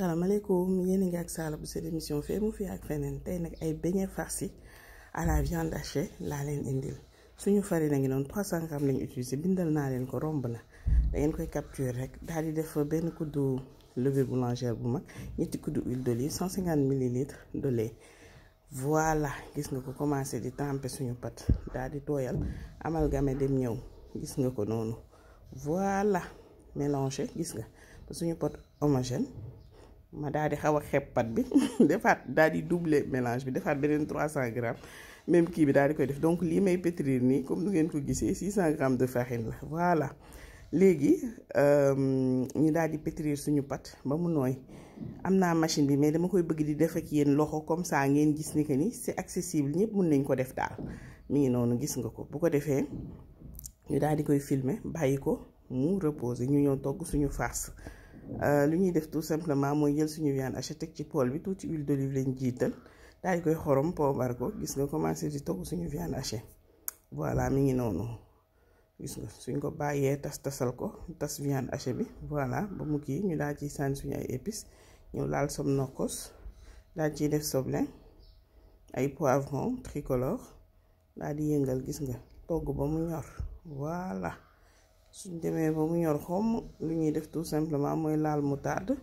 salaamaaleykum yéen a ngi ak Sala bu seen émission Feemu fii ak Feneen tey nag ay beignets farcis à la viande hachée laa leen indil suñu farine a ngi noonu 300 grammes lañu utilisé bindal naa leen ko romb na da ngeen koy capturer rek daal di def benn kuddu levure boulangère bu mag ñetti kuddu huile d'olive 150 millilitres de lait voilà gis nga ko commencé di tremper suñu pâte daal di tooyal amalgamé dem ñëw gis nga ko noonu voilà mélanger gis nga ba suñu pâte homogène. Ma daal di xaw a xeeb pat bi defaat daal di doubler mélange bi defaat beneen 300 grammes même kii bi daal di koy def donc lii may pétrir nii comme nu ngeen ko gisee 600 grammes de farine la voilà léegi ñu daal di pétrir suñu pat ba mu nooy am naa machine bi mais dama koy bëgg di def ak yéen loxo comme ça ngeen gis ni que ni c'est accessible ñëpp mun nañ ko def daal mi ngi noonu gis nga ko bu ko defee ñu daal di koy filmer bàyyi ko mu reposer ñu ñëw togg suñu farce. Lu ñuy def tout simplement mooy jël suñu viande hachée teg ci poêle bi tuuti huile d'olive lañ jiital daal di koy xorom poobar ko gis nga commencé di togg suñu viande hachée voilà mi ngi noonu gis nga suñ ko bàyyee tasal ko tas viande hachée bi voilà ba mu kii ñu daal ciy sànni suñu ay épices ñu laal som nokkos daal ciy def soble ay poivron tricolore daal di yëngal gis nga togg ba mu ñor voilà. suñ demee ba mu ñor xomm lu ñuy def tout simplement mooy laal moutarde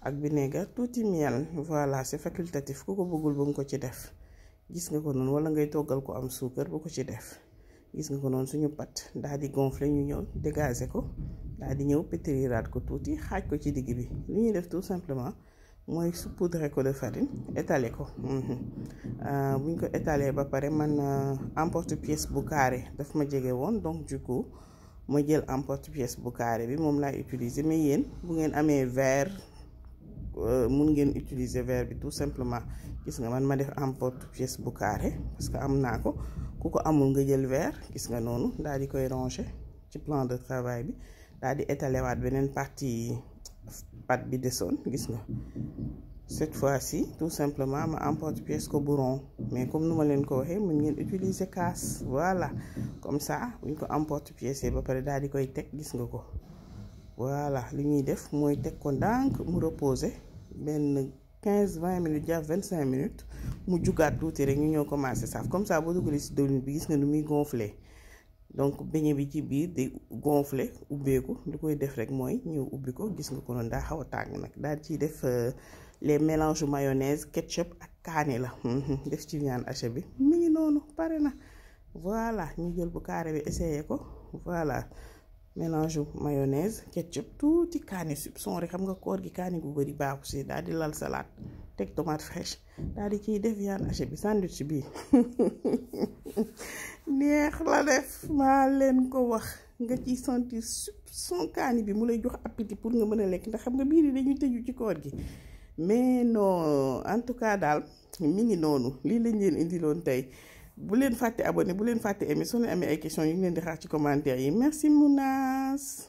ak vinaigre tuuti miel voilà c'est facultatif ku ko bëggul ba mu ko ci def gis nga ko noonu wala ngay toggal ko am suukar bu ko ci def gis nga ko noonu suñu pat daal di gonfler ñu ñëw dégager ko daal di ñëw pétriraat ko tuuti xaaj ko ci digg bi lu ñuy def tout simplement mooy saupoudrer ko de farine étaler ko buñ ko étaler ba pare man emporte-pièce bu carré daf ma jege woon donc du coup ma jël emporte-pièce bu carré bi moom laay utiliser mais yéen bu ngeen amee verre mun ngeen utiliser verre bi tout simplement gis nga man ma def emporte-pièce bu carré parce que am naa ko ku ko amul nga jël verre gis nga noonu daal di koy ranger ci plan de travail bi daal di étaler waat beneen partie pâte bi desoon gis nga cette fois-ci tout simplement ma emporte-pièce ko bu rond mais comme nu ma leen ko waxee mën ngeen utiliser kaas voilà comme ça buñ ko emporte-pièce ba pare daal di koy teg gis nga ko voilà li ñuy def mooy teg ko ndànk mu reposer benn 15-20 minutes jàpp 25 minutes mu jugaat tuuti rek ñu ñëw commencer saaf comme ça boo dugalee ci diwlin bi gis nga nu muy gonfler donc beignet bi ci biir di gonfler ubbeeku lu koy def rek mooy ñëw ubbi ko gis nga ko noonu daa xaw a tàng nag daal ciy def les mélanges mayonnaise ketchup ak kaani la def ci viande hachée bi mi ngi noonu pare na voilà ñu jël bu carré bi essayé ko voilà mélange mayonnaise ketchup tuuti kaani soupçon rek xam nga koor gi kaani gu bari baaxu si daal di lal salade teg tomate fraîche daal di ciy def viande hachée bi sandwich bi neex la def maa leen ko wax nga ciy sentir soupçon kaani bi mu lay jox appétit pour nga mën a lekk ndax xam nga biir yi dañuy tëju ci koor gi mais non en tout cas daal mi ngi noonu lii lañ leen indiloon tey bu leen fàtte abonné bu leen fàtte aimé soo leen amee ay questions yu ngi leen di xaar ci commentaire yi merci Mounas.